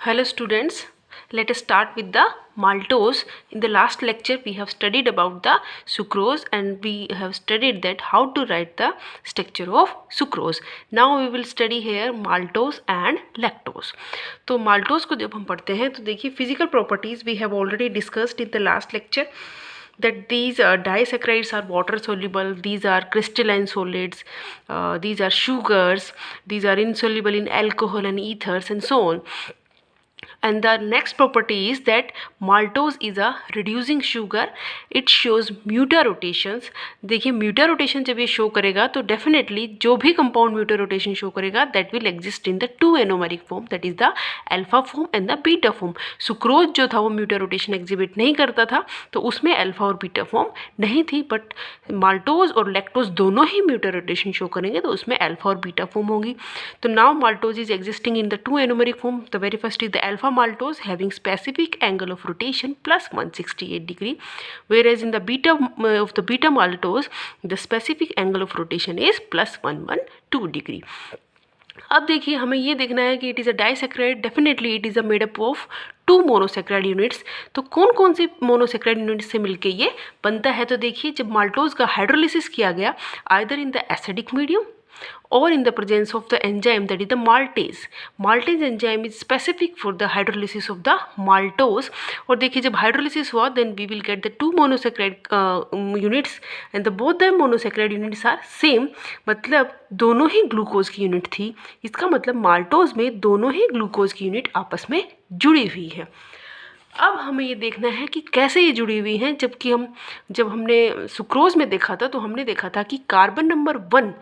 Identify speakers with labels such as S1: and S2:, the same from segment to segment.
S1: Hello students, let us start with the maltose. In the last lecture we have studied about the sucrose and we have studied that how to write the structure of sucrose. Now we will study here maltose and lactose. तो maltose को जब हम पढ़ते हैं तो देखिए physical properties we have already discussed in the last lecture that these disaccharides are water soluble, these are crystalline solids, these are sugars, these are insoluble in alcohol and ethers and so on. And the next property is that maltose is a reducing sugar. It shows muta rotations. देखिए muta rotation जब ये show करेगा तो definitely जो भी compound muta rotation show करेगा that will exist in the two anomeric form, that is the alpha form and the beta form. Sucrose जो था वो muta rotation exhibit नहीं करता था तो उसमें alpha और beta form नहीं थी, but maltose और lactose दोनों ही muta rotation शो करेंगे तो उसमें alpha और beta form होगी. तो now maltose is existing in the two anomeric form. The very first is the alpha maltose having specific angle of rotation plus 168 degree, whereas in the beta of the beta maltose the specific angle of rotation is plus 112 degree. अब देखिए हमें ये देखना है कि it is a disaccharide, definitely it is a made up of two monosaccharide units. तो कौन कौन से मोनोसैक्राइड यूनिट्स से मिलके ये बनता है? तो देखिए जब माल्टोज का हाइड्रोलिसिस किया गया either in the acidic medium or in the presence of the enzyme, that is the maltase. Maltase enzyme is specific for the hydrolysis of the maltose. और देखिए जब hydrolysis हुआ then we will get the two monosaccharide units and the both the monosaccharide units are same. मतलब दोनों ही glucose की unit थी. इसका मतलब माल्टोज में दोनों ही ग्लूकोज की यूनिट आपस में जुड़ी हुई है. अब हमें ये देखना है कि कैसे ये जुड़ी हुई हैं. जब हमने सुक्रोज में देखा था तो हमने देखा था कि carbon number 1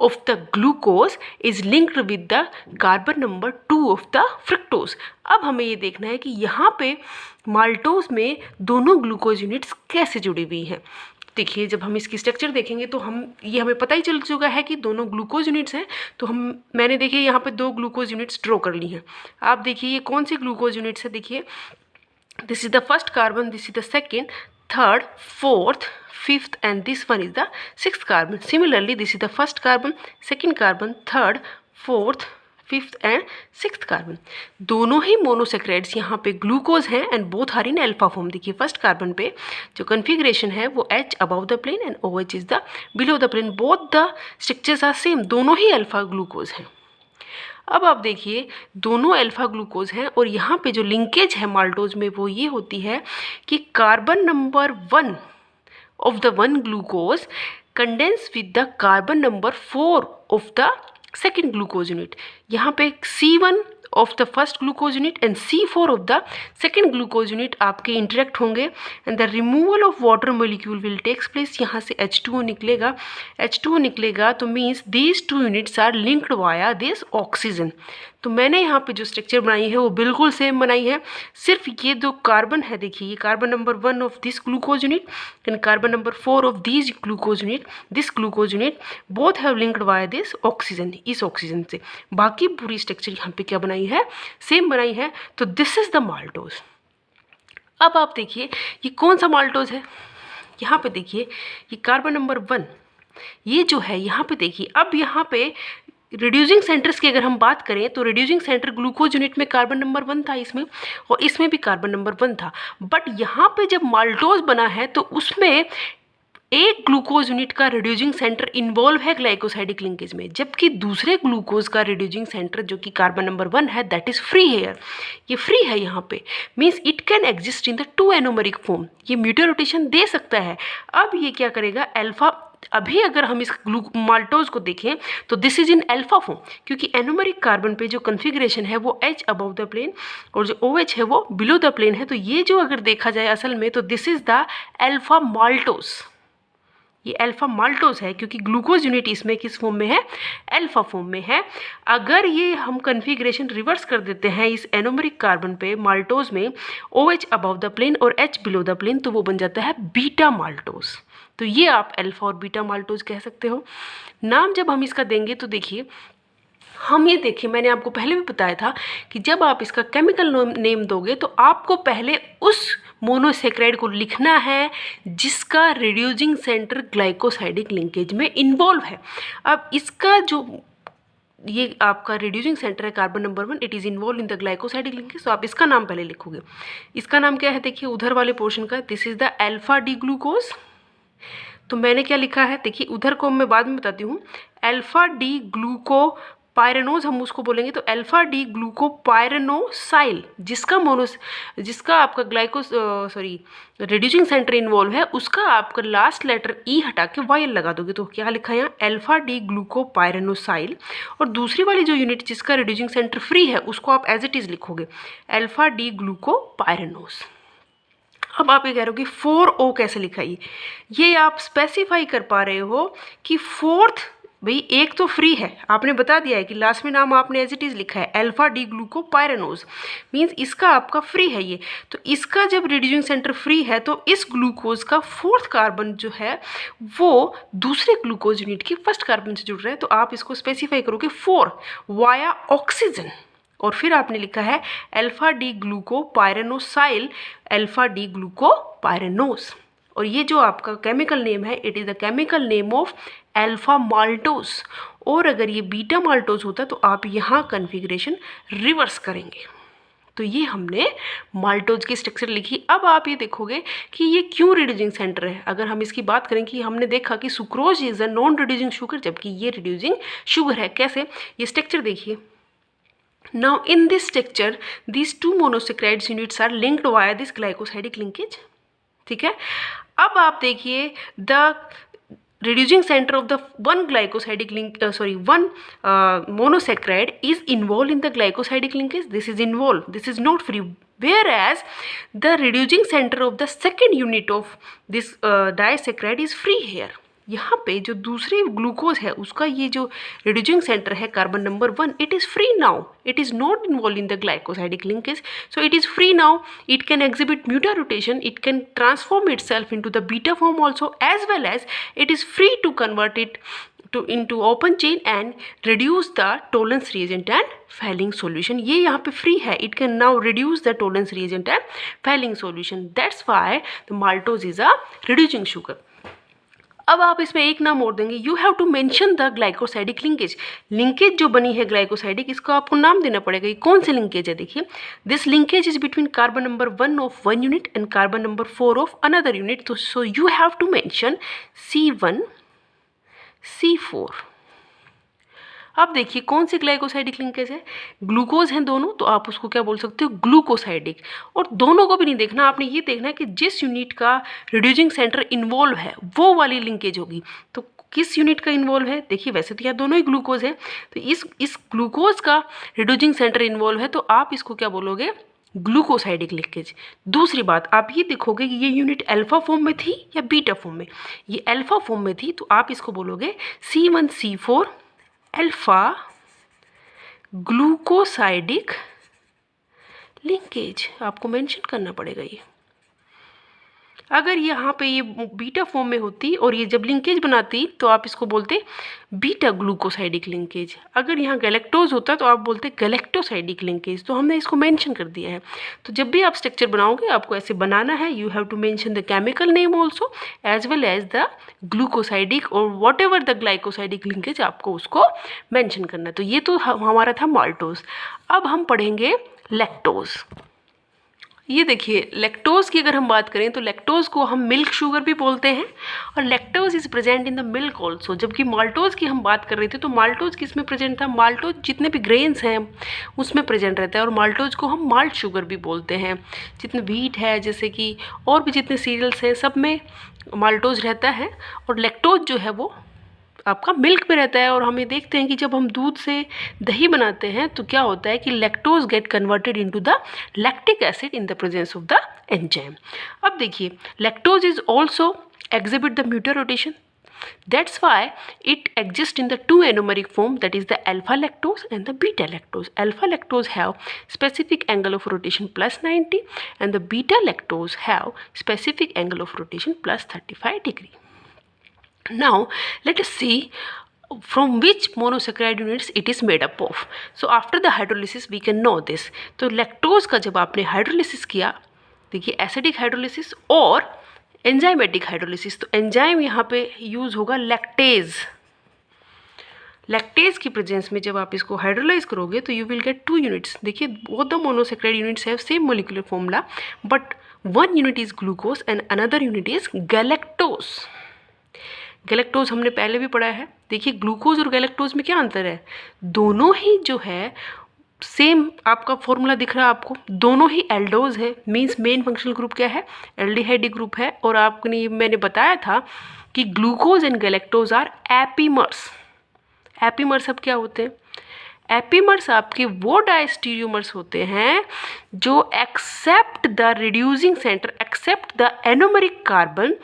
S1: of the glucose is linked with the carbon number 2 of the fructose. अब हमें ये देखना है कि यहाँ पे माल्टोज में दोनों ग्लूकोज यूनिट्स कैसे जुड़ी हुई हैं. देखिए जब हम इसकी स्ट्रक्चर देखेंगे तो हमें पता ही चल चुका है कि दोनों ग्लूकोज यूनिट्स हैं. तो मैंने देखिए यहाँ पे दो ग्लूकोज यूनिट्स ड्रॉ कर ली हैं. आप देखिए ये कौन सी ग्लूकोज यूनिट्स है. देखिए this is the first carbon, this is the second, third, fourth, fifth and this one is the sixth carbon. Similarly this is the first carbon, second carbon, third, fourth, fifth and sixth carbon. दोनों ही monosaccharides यहाँ पे glucose हैं and both are in alpha form. देखिए first carbon पे जो configuration है वो H above the plane and OH is the below the plane. Both the structures are same, दोनों ही अल्फा ग्लूकोज हैं. अब आप देखिए दोनों अल्फा ग्लूकोज हैं और यहाँ पे जो लिंकेज है माल्टोज में वो ये होती है कि carbon number 1 of the one glucose condense with the carbon number 4 of the second glucose unit. यहाँ पे C1 of the first glucose unit and C4 of the second glucose unit आपके इंटरेक्ट होंगे and the removal of water molecule will takes place. यहाँ से H2O निकलेगा तो means these two units are linked via this oxygen. तो मैंने यहाँ पे जो स्ट्रक्चर बनाई है वो बिल्कुल सेम बनाई है. सिर्फ ये दो कार्बन है, देखिए ये carbon number 1 of this glucose unit and carbon number 4 of this glucose unit both have linked via this oxygen, इस ऑक्सीजन से. बाकी पूरी स्ट्रक्चर यहाँ पे क्या बनाई है, सेम बनाई है. तो दिस इज द माल्टोज. अब आप देखिए ये कौन सा माल्टोज है. यहाँ पे देखिए ये कार्बन नंबर 1 ये जो है यहाँ पे देखिए. अब यहाँ पे रिड्यूसिंग सेंटर्स की अगर हम बात करें तो रिड्यूसिंग सेंटर ग्लूकोज यूनिट में कार्बन नंबर 1 था इसमें और इसमें भी कार्बन नंबर 1 था. बट यहाँ पे जब माल्टोज बना है तो उसमें एक ग्लूकोज यूनिट का रिड्यूसिंग सेंटर इन्वॉल्व है ग्लाइकोसाइडिक लिंकेज में, जबकि दूसरे ग्लूकोज का रिड्यूसिंग सेंटर जो कि कार्बन नंबर 1 है दैट इज फ्री हेयर. ये फ्री है यहाँ पे, means it can exist in the two anomeric form. ये म्यूटा रोटेशन दे सकता है. अब ये क्या करेगा अल्फा. अभी अगर हम इस माल्टोज को देखें तो this is in alpha form क्योंकि एनोमरिक कार्बन पे जो कन्फिग्रेशन है वो H अबव द प्लेन और जो OH है वो बिलो द प्लेन है. तो ये जो अगर देखा जाए असल में तो this is the alpha maltose. ये अल्फा माल्टोज है क्योंकि ग्लूकोज यूनिट इसमें किस फॉर्म में है, अल्फा फॉर्म में है. अगर ये हम कन्फिग्रेशन रिवर्स कर देते हैं इस एनोमरिक कार्बन पे माल्टोज में OH अबव द प्लेन और H बिलो द प्लेन तो वो बन जाता है बीटा माल्टोज. तो ये आप अल्फा और बीटा माल्टोज कह सकते हो. नाम जब हम इसका देंगे तो देखिए हम ये देखिए मैंने आपको पहले भी बताया था कि जब आप इसका केमिकल नेम दोगे तो आपको पहले उस मोनोसेक्राइड को लिखना है जिसका रिड्यूसिंग सेंटर ग्लाइकोसाइडिक लिंकेज में इन्वॉल्व है. अब इसका जो ये आपका रिड्यूसिंग सेंटर है carbon number 1, it is involve in the glycosidic linkage. तो आप इसका नाम पहले लिखोगे। इसका नाम क्या है देखिए उधर वाले पोर्शन का, this is the alpha D glucose. तो मैंने क्या लिखा है देखिए, उधर को मैं बाद में बताती हूँ। अल्फा डी ग्लूको पायरेनोज हम उसको बोलेंगे, तो अल्फा डी ग्लूकोपायरेनोसाइल जिसका आपका रिड्यूसिंग सेंटर इन्वॉल्व है, उसका आपका लास्ट लेटर ई हटा के वाई लगा दोगे। तो क्या लिखा है यहाँ, अल्फा डी ग्लूकोपायरेनोसाइल। और दूसरी वाली जो यूनिट जिसका रिड्यूसिंग सेंटर फ्री है उसको आप एज इट इज़ लिखोगे, अल्फा डी ग्लूकोपायरेनोस। अब आप ये कह रहे हो कि 4O कैसे लिखा ये आप स्पेसिफाई कर पा रहे हो कि फोर्थ, भाई एक तो फ्री है, आपने बता दिया है कि लास्ट में नाम आपने एज इट इज़ लिखा है अल्फा डी ग्लूकोपायरेनोज, मीन्स इसका आपका फ्री है ये। तो इसका जब रिड्यूसिंग सेंटर फ्री है तो इस ग्लूकोज का फोर्थ कार्बन जो है वो दूसरे ग्लूकोज यूनिट के फर्स्ट कार्बन से जुड़ रहा है। तो आप इसको स्पेसिफाई करोगे 4 वाया ऑक्सीजन, और फिर आपने लिखा है अल्फा डी ग्लूकोपायरेनोसाइल अल्फा डी ग्लूकोपायरेनोस। और ये जो आपका केमिकल नेम है, it is the chemical name of alpha maltose. और अगर ये बीटा माल्टोस होता तो आप यहाँ कन्फिग्रेशन रिवर्स करेंगे। तो ये हमने माल्टोज की स्ट्रक्चर लिखी। अब आप ये देखोगे कि ये क्यों रिड्यूसिंग सेंटर है। अगर हम इसकी बात करें कि हमने देखा कि sucrose is a non reducing sugar, जबकि ये रिड्यूसिंग शुगर है। कैसे, ये स्ट्रक्चर देखिए। Now in this structure these two monosaccharides units are linked via this glycosidic linkage। ठीक है, अब आप देखिए the reducing center of the one glycosidic link one monosaccharide is involved in the glycosidic linkage. This is involved, this is not free, whereas the reducing center of the second unit of this disaccharide is free here। यहाँ पे जो दूसरी glucose है उसका ये जो reducing centre है carbon number 1, it is free now, it is not involve in the glycosidic linkage, so it is free now. It can exhibit mutarotation, it can transform itself into the beta form also, as well as it is free to convert it into open chain and reduce the Tollens reagent and Fehling solution। ये यहाँ पे free है, it can now reduce the Tollens reagent and Fehling solution। That's why the maltose is a reducing sugar। अब आप इसमें एक नाम और देंगे, you have to mention the glycosidic linkage. Linkage जो बनी है ग्लाइकोसाइडिक, इसको आपको नाम देना पड़ेगा। ये कौन सी लिंकेज है देखिए, this linkage is between carbon number 1 of one unit and carbon number 4 of another unit. तो so you have to mention C1 C4। अब देखिए कौन सी ग्लाइकोसाइडिक लिंकेज है, ग्लूकोज हैं दोनों, तो आप उसको क्या बोल सकते हो, ग्लूकोसाइडिक। और दोनों को भी नहीं देखना, आपने ये देखना है कि जिस यूनिट का रिड्यूसिंग सेंटर इन्वॉल्व है वो वाली लिंकेज होगी। तो किस यूनिट का इन्वॉल्व है, देखिए वैसे तो यहाँ दोनों ही ग्लूकोज है, तो इस ग्लूकोज का रिड्यूसिंग सेंटर इन्वॉल्व है, तो आप इसको क्या बोलोगे, ग्लूकोसाइडिक लिंकेज। दूसरी बात आप ये देखोगे कि ये यूनिट अल्फा फॉर्म में थी या बीटा फॉर्म में, ये अल्फा फॉर्म में थी, तो आप इसको बोलोगे C1 C4 अल्फा ग्लूकोसाइडिक लिंकेज। आपको मेंशन करना पड़ेगा ये। अगर यहाँ पे ये बीटा फॉर्म में होती और ये जब लिंकेज बनाती तो आप इसको बोलते बीटा ग्लूकोसाइडिक लिंकेज। अगर यहाँ गैलेक्टोज होता तो आप बोलते गैलेक्टोसाइडिक लिंकेज। तो हमने इसको मेंशन कर दिया है। तो जब भी आप स्ट्रक्चर बनाओगे आपको ऐसे बनाना है, you have to mention the chemical name also as well as the glucosidic और whatever the glycosidic linkage आपको उसको मेंशन करना है। तो ये तो हमारा था माल्टोज। अब हम पढ़ेंगे लैक्टोज। ये देखिए लैक्टोज की अगर हम बात करें तो लैक्टोज को हम मिल्क शुगर भी बोलते हैं और lactose is present in the milk also. जबकि माल्टोज की हम बात कर रहे थे तो माल्टोज किस में प्रेजेंट था, माल्टोज जितने भी ग्रेन्स हैं उसमें प्रेजेंट रहता है और माल्टोज को हम माल्ट शुगर भी बोलते हैं। जितने व्हीट है जैसे कि और भी जितने सीरियल्स हैं सब में माल्टोज रहता है और लैक्टोज जो है वो आपका मिल्क में रहता है। और हमें देखते हैं कि जब हम दूध से दही बनाते हैं तो क्या होता है कि lactose get converted into the lactic acid in the presence of the enzyme. अब देखिए lactose is also exhibit the mutar rotation, that's why it exists in the two anomeric form, that is the alpha lactose and the beta lactose. Alpha lactose have specific angle of rotation plus 90 and the beta lactose have specific angle of rotation plus 35 degree. Now let us see from which monosaccharide units it is made up of. So after the hydrolysis we can know this. तो lactose का जब आपने hydrolysis किया, देखिए acidic hydrolysis और enzymatic hydrolysis, तो enzyme यहाँ पे यूज होगा लैक्टेज। लैक्टेज की प्रेजेंस में जब आप इसको हाइड्रोलाइज करोगे तो यू विल गेट 2 यूनिट्स। देखिए both the monosaccharide units have same molecular formula but one unit is glucose and another unit is galactose. Galactose हमने पहले भी पढ़ा है। देखिए ग्लूकोज और गैलेक्टोज में क्या अंतर है, दोनों ही जो है सेम आपका फॉर्मूला दिख रहा है आपको, दोनों ही एल्डोज है, मीन्स मेन फंक्शनल ग्रुप क्या है, एल्डिहाइड ग्रुप है। और आपने मैंने बताया था कि glucose and galactose are epimers. Epimers अब क्या होते हैं, एपीमर्स आपके वो डायस्टीरियोमर्स होते हैं जो except the reducing centre, except the anomeric carbon,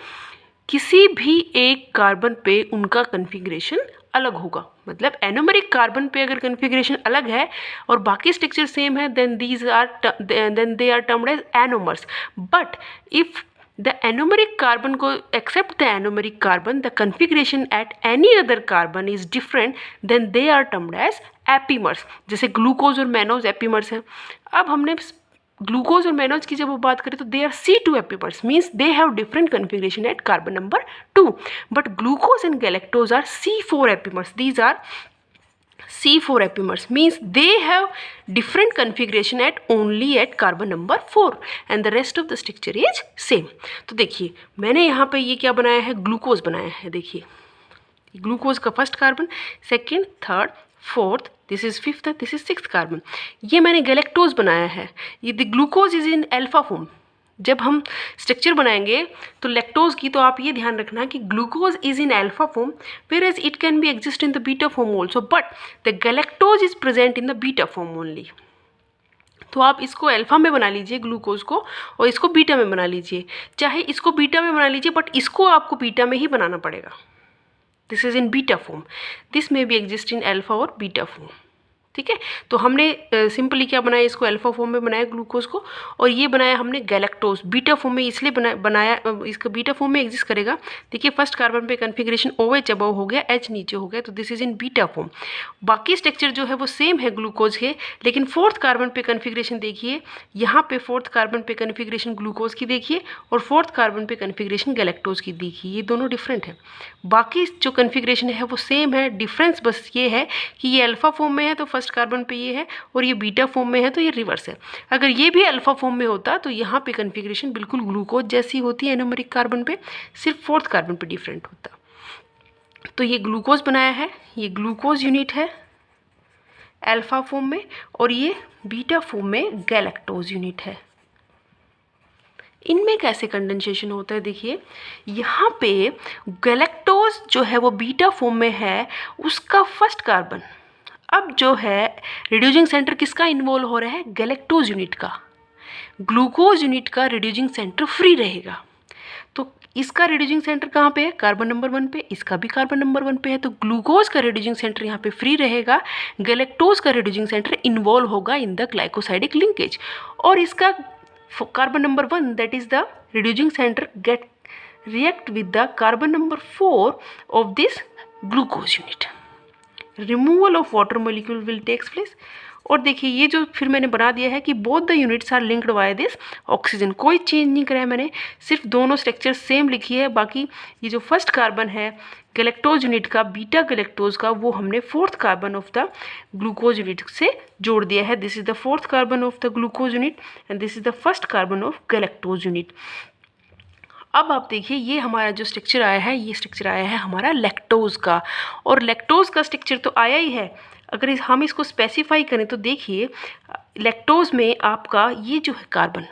S1: किसी भी एक कार्बन पे उनका कन्फिग्रेशन अलग होगा। मतलब एनोमेरिक कार्बन पे अगर कन्फिग्रेशन अलग है और बाकी स्ट्रक्चर सेम है then they are termed as anomers. But if the anomeric carbon को except the anomeric carbon the configuration at any other carbon is different then they are termed as epimers। जैसे glucose और mannose epimers हैं। अब हमने glucose और mannose की जब वो बात करें तो they are C2 epimers, means they have different configuration at carbon number 2। But glucose and galactose are C4 epimers, these are C4 epimers, means they have different configuration only at carbon number 4 and the rest of the structure is same। तो देखिए मैंने यहाँ पे ये क्या बनाया है, glucose बनाया है। देखिए ग्लूकोज का first carbon, second, third, fourth, this is fifth, this is sixth carbon. ये मैंने गैलेक्टोज बनाया है। ये the glucose is in alpha form. जब हम स्ट्रक्चर बनाएंगे तो लैक्टोज की तो आप ये ध्यान रखना कि glucose is in alpha form whereas it can be exist in the beta form also, but the galactose is present in the beta form only. तो आप इसको अल्फा में बना लीजिए ग्लूकोज को और इसको बीटा में बना लीजिए, चाहे इसको बीटा में बना लीजिए बट इसको आपको बीटा में ही बनाना पड़ेगा। This is in beta form, this में बी एग्जिस्ट इन अल्फा और बीटा फॉर्म। ठीक है, तो हमने सिंपली क्या बनाया, इसको अल्फा फॉर्म में बनाया ग्लूकोज को, और ये बनाया हमने गैलेक्टोज बीटा फॉर्म में, इसलिए बनाया इसका बीटा फॉर्म में एग्जिस्ट करेगा। देखिए फर्स्ट कार्बन पे कन्फिग्रेशन OH अबव हो गया, H नीचे हो गया, तो this is in beta form. बाकी स्ट्रक्चर जो है वो सेम है ग्लूकोज के, लेकिन फोर्थ कार्बन पे कन्फिग्रेशन देखिए, यहाँ पे फोर्थ कार्बन पे कन्फिग्रेशन ग्लूकोज की देखिए और फोर्थ कार्बन पे कन्फिग्रेशन गैलेक्टोज की देखिए, ये दोनों डिफरेंट है। बाकी जो कन्फिग्रेशन है वो सेम है, डिफरेंस बस ये है कि ये अल्फा फॉर्म में है तो फर्स्ट कार्बन पे ये है, और ये बीटा फॉर्म में है तो ये रिवर्स है। अगर ये भी अल्फा फॉर्म में होता तो यहाँ पे कन्फिग्रेशन बिल्कुल ग्लूकोज जैसी होती है एनोमेरिक कार्बन पे, सिर्फ फोर्थ कार्बन पे डिफरेंट होता। तो ये ग्लूकोज बनाया है, ये ग्लूकोज यूनिट है अल्फा फॉर्म में, और ये बीटा फॉर्म में गैलेक्टोज यूनिट है। इनमें कैसे कंडेंसेशन होता है, देखिए यहाँ पे गैलेक्टोज जो है वो बीटा फॉर्म में है, उसका फर्स्ट कार्बन अब जो है रिड्यूसिंग सेंटर किसका इन्वॉल्व हो रहा है, गैलेक्टोज यूनिट का। ग्लूकोज यूनिट का रिड्यूसिंग सेंटर फ्री रहेगा, तो इसका रिड्यूसिंग सेंटर कहाँ पे है, कार्बन नंबर 1 पे, इसका भी कार्बन नंबर 1 पे है, तो ग्लूकोज का रिड्यूसिंग सेंटर यहाँ पे फ्री रहेगा, गैलेक्टोज का रिड्यूसिंग सेंटर इन्वॉल्व होगा इन द ग्लाइकोसाइडिक लिंकेज, और इसका carbon number 1 that is the reducing centre get react with the carbon number 4 of this glucose unit, removal of water molecule will takes place. और देखिए ये जो फिर मैंने बना दिया है कि both the units are linked by this oxygen, कोई चेंज नहीं करा है मैंने, सिर्फ दोनों स्ट्रक्चर सेम लिखी है। बाकी ये जो फर्स्ट कार्बन है गैलेक्टोज यूनिट का, बीटा गैलेक्टोज का, वो हमने fourth carbon of the glucose unit से जोड़ दिया है। This is the fourth carbon of the glucose unit and this is the first carbon of galactose unit. अब आप देखिए ये हमारा जो स्ट्रक्चर आया है, ये स्ट्रक्चर आया है हमारा लैक्टोज का, और लैक्टोज का स्ट्रक्चर तो आया ही है। अगर हम इसको स्पेसिफाई करें तो देखिए लैक्टोज में आपका ये जो है कार्बन,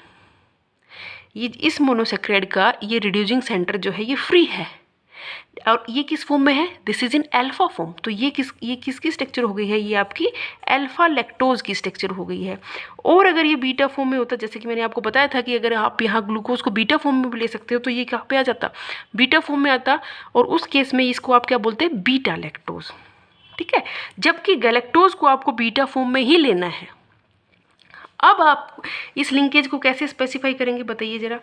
S1: ये इस मोनोसेक्राइड का ये रिड्यूसिंग सेंटर जो है ये फ्री है, और ये किस फॉर्म में है, this is in alpha form. तो ये किसकी स्ट्रक्चर हो गई है, ये आपकी अल्फा लैक्टोज की स्ट्रक्चर हो गई है। और अगर ये बीटा फॉर्म में होता, जैसे कि मैंने आपको बताया था कि अगर आप यहाँ ग्लूकोज को बीटा फॉर्म में भी ले सकते हो तो ये कहाँ पे आ जाता, बीटा फॉर्म में आता, और उस केस में इसको आप क्या बोलते हैं, बीटा लैक्टोज। ठीक है, जबकि गैलेक्टोज को आपको बीटा फॉर्म में ही लेना है। अब आप इस लिंकेज को कैसे स्पेसिफाई करेंगे बताइए ज़रा।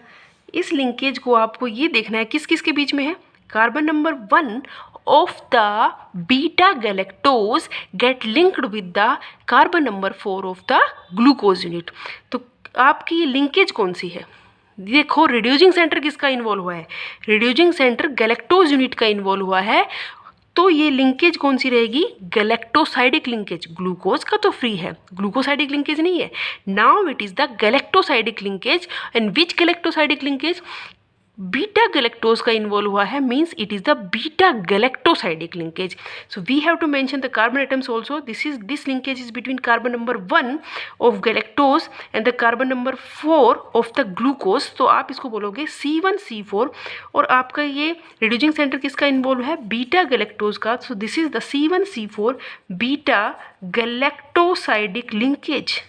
S1: इस लिंकेज को आपको ये देखना है किस किस के बीच में है, carbon number 1 of the beta galactose get linked with the carbon number 4 of the glucose unit। तो आपकी ये लिंकेज कौन सी है, देखो रिड्यूसिंग सेंटर किसका इन्वॉल्व हुआ है, रिड्यूसिंग सेंटर गैलेक्टोज यूनिट का इन्वॉल्व हुआ है तो ये लिंकेज कौन सी रहेगी, गैलेक्टोसाइडिक लिंकेज। ग्लूकोज का तो फ्री है, ग्लूकोसाइडिक लिंकेज नहीं है। Now it is the galactosidic linkage. And which galactosidic linkage, beta galactose का इन्वॉल्व हुआ है, means it is the beta galactosidic linkage. So we have to mention the carbon atoms also. This linkage is between carbon number 1 of galactose and the carbon number 4 of the glucose. तो आप इसको बोलोगे C1C4 और आपका ये reducing centre किसका involve है, beta galactose का. So this is the C1C4 beta galactosidic linkage.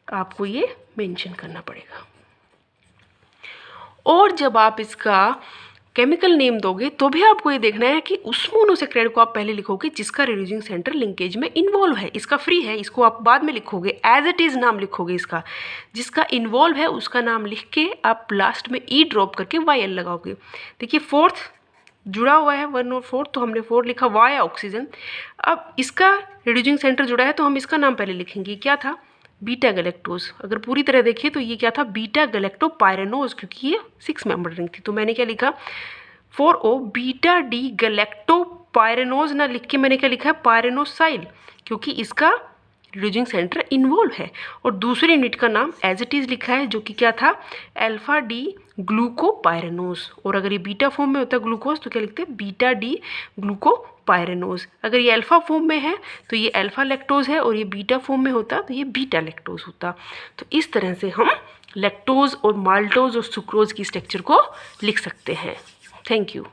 S1: आपको ये मेंशन करना पड़ेगा. और जब आप इसका केमिकल नेम दोगे तो भी आपको ये देखना है कि उस मोनोसेक्राइड को आप पहले लिखोगे जिसका रिड्यूसिंग सेंटर लिंकेज में इन्वॉल्व है. इसका फ्री है, इसको आप बाद में लिखोगे, एज इट इज़ नाम लिखोगे इसका. जिसका इन्वॉल्व है उसका नाम लिख के आप लास्ट में ई ड्रॉप करके YL लगाओगे. देखिए फोर्थ जुड़ा हुआ है 1 और 4, तो हमने 4 लिखा, Y ऑक्सीजन. अब इसका रिड्यूसिंग सेंटर जुड़ा है तो हम इसका नाम पहले लिखेंगे. क्या था, बीटा गैलेक्टोज. अगर पूरी तरह देखिए तो ये क्या था, बीटा गैलेक्टोपायरेनोज, क्योंकि ये 6 मेंबर रिंग थी. तो मैंने क्या लिखा 4O बीटा डी गैलेक्टोपायरेनोज ना लिख के मैंने क्या लिखा है, पायरेनोसाइल, क्योंकि इसका रिड्यूसिंग सेंटर इन्वॉल्व है. और दूसरे यूनिट का नाम एज इट इज़ लिखा है जो कि क्या था, अल्फा डी ग्लूकोपायरेनोज. और अगर ये बीटा फॉर्म में होता है ग्लूकोज तो क्या लिखते हैं, बीटा डी ग्लूकोपायरेनोज. अगर ये अल्फा फॉर्म में है तो ये अल्फा लैक्टोज है, और ये बीटा फॉर्म में होता तो ये बीटा लैक्टोज होता. तो इस तरह से हम लैक्टोज और माल्टोज और सुक्रोज की स्ट्रक्चर को लिख सकते हैं. Thank you.